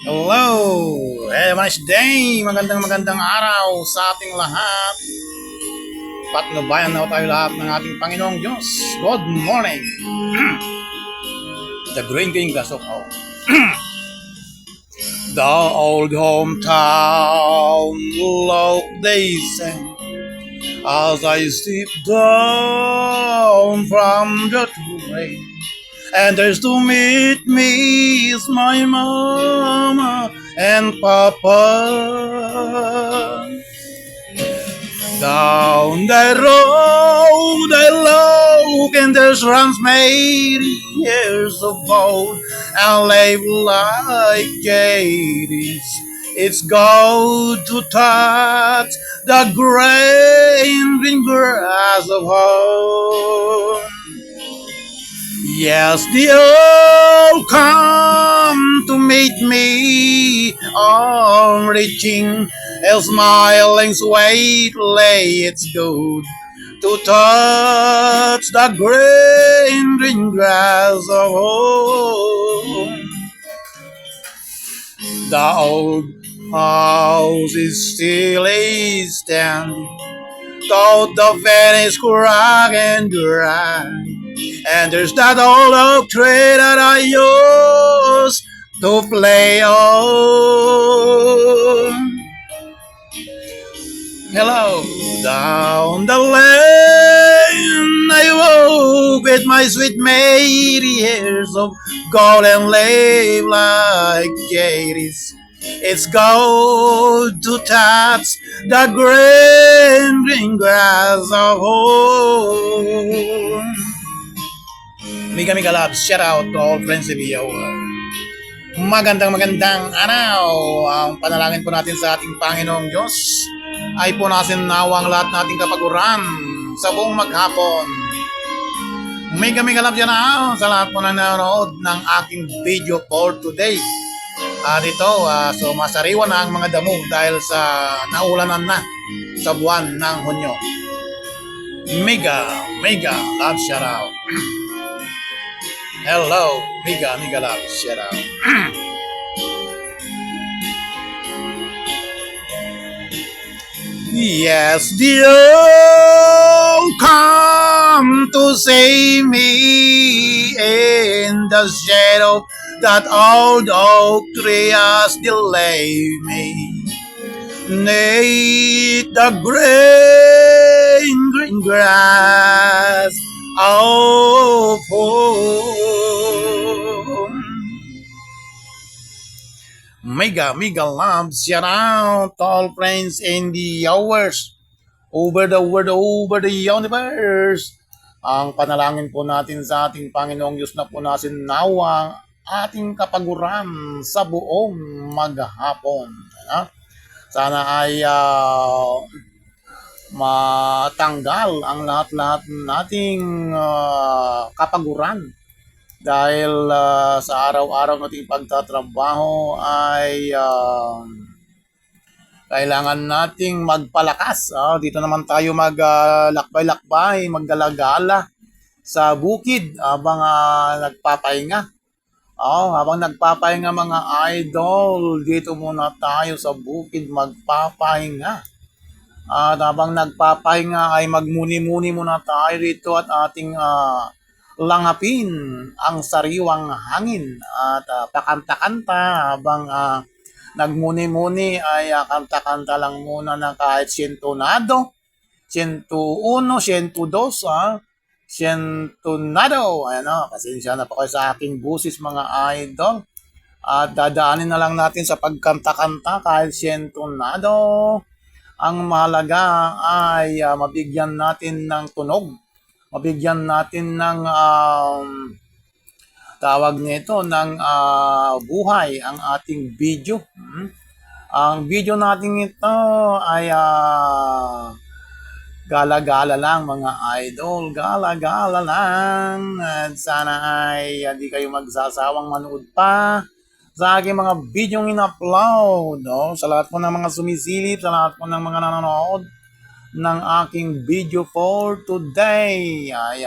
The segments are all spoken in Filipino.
Hello! Have a nice day! Magandang araw sa ating lahat. Patnubayan na tayo lahat ng ating Panginoong Diyos. Good morning! The green glass of hope. The old hometown love they sang as I step down from the train. And there's to meet me is my mama and papa. Down the road I look and there's runs many years of old and live like Katie's. It's good to touch the green grass of home. Yes, the old come to meet me, on reaching a smiling sweetly. It's good to touch the green grass of home. The old house is still standing, though the van is cracked and dry. And there's that old oak tree that I used to play on. Hello, down the lane I walk with my sweet maid, years of golden live like Katie's. It's good to touch the green grass of home. Mega Labs, shout out to all friends of you. Magandang araw. Ang panalangin po natin sa ating Panginoong Diyos ay po nasin nawang lahat nating kapaguran sa buong maghapon. Mega Labs, shout out sa lahat po na nanonood ng aking video for today. So masariwa na ang mga damo dahil sa naulanan na sa buwan ng Hunyo. Mega Love shout out. Hello, Mega Love shout out. Yes, the old come to save me in the shadow that old oak tree has delayed me. Neath the green grass of home. Mega Love shout out to all friends in the hours over the universe. Ang panalangin po natin sa ating Panginoong Diyos na po natin nawang ating kapaguran sa buong maghapon. Sana ay matanggal ang lahat-lahat nating kapaguran dahil sa araw-araw nating pagtatrabaho ay kailangan nating magpalakas. Dito naman tayo maglakbay-lakbay, maggalagala sa bukid habang nagpapahinga. Habang nagpapahinga mga idol, dito muna tayo sa bukid magpapahinga. At habang nagpapahinga ay magmuni-muni muna tayo dito at ating langapin ang sariwang hangin at pakanta-kanta habang nagmuni-muni ay kanta-kanta lang muna ng kahit 100, 101, 102, Sientonado. Pasensya na po kayo sa aking busis mga idol. At dadaanin na lang natin sa pagkanta-kanta kahit Sientonado. Ang mahalaga ay mabigyan natin ng tunog. Mabigyan natin ng tawag nito ng buhay ang ating video. Ang video natin ito ay gala-gala lang mga idol, gala-gala lang. At sana ay hindi kayo magsasawang manood pa sa aking mga video in-upload. Sa lahat po ng mga sumisilip, sa lahat po ng mga nanonood ng aking video for today, ay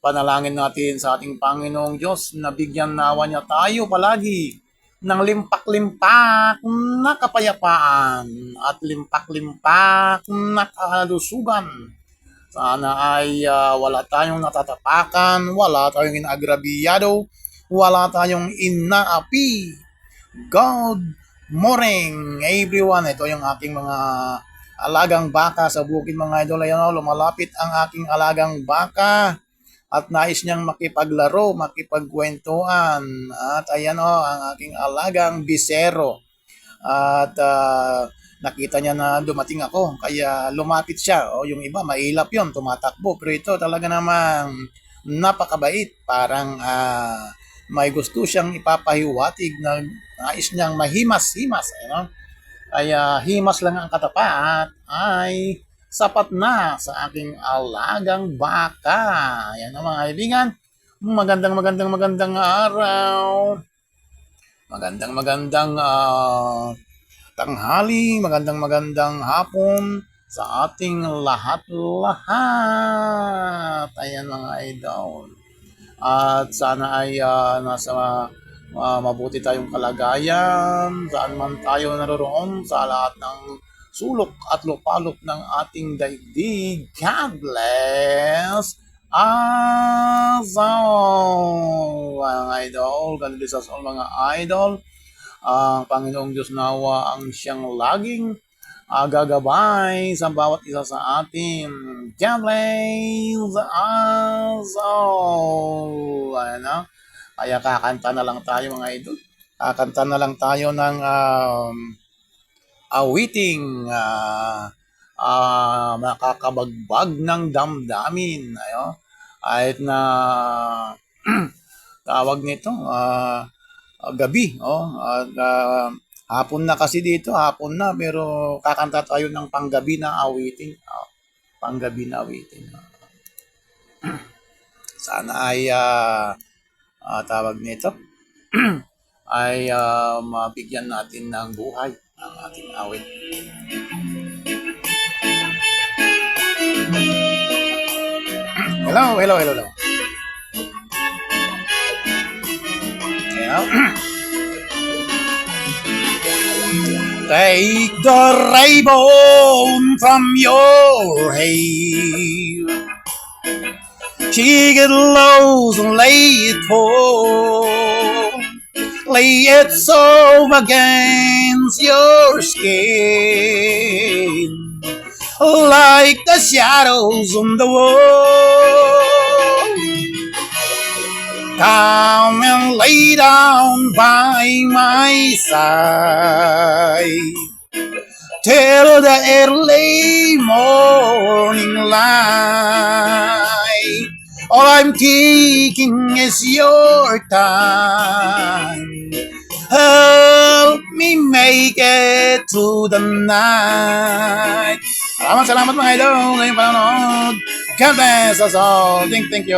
panalangin natin sa ating Panginoong Diyos na bigyan nawa niya tayo palagi ng limpak-limpak na kapayapaan at limpak-limpak na kalusugan. Sana ay wala tayong natatapakan, wala tayong inaagrabiyado, wala tayong inaapi. Good morning everyone. Ito yung aking mga alagang baka sa bukid mga idol. Ayan o, lumalapit ang aking alagang baka at nais niyang makipaglaro, makipagkwentuhan. At ayan o, ang aking alagang bisero. At nakita niya na dumating ako, kaya lumapit siya. O yung iba, mailap yon, tumatakbo. Pero ito talaga namang napakabait. Parang may gusto siyang ipapahiwatig na nais niyang mahimas-himas. Ano? Kaya himas lang ang katapat ay sapat na sa aking alagang baka. Ayan na mga kaibigan. Magandang araw. Magandang tanghali. Magandang hapon sa ating lahat-lahat. Ayan mga idol. At sana ay nasa mabuti tayong kalagayan saan man tayo naroroon sa lahat ng sulok at lupalop ng ating daigdig. God bless us all, mga idol. God bless us all, mga idol. Ang Panginoong Diyos nawa ang siyang laging gagabay sa bawat isa sa atin. God bless us all. Ano? Kaya kakanta na lang tayo mga idol. Kakanta na lang tayo ng awiting makakabagbag ng damdamin. Ayo. Kahit na tawag nito gabi. Hapon na kasi dito. Hapon na. Pero kakanta tayo ng panggabi na awiting. Panggabi na awiting. Sana ay tawag nito ay mabigyan natin ng buhay ang ating awit. Hello. Hello. Take the rainbow from your hair, shake it low and lay it full. Lay it so against your skin, like the shadows on the wall. Come and lay down by my side till the early morning light. All I'm taking is your time. Help me make it through the night. Salamat mga idol ngayong panonood. God bless us all. Thank you.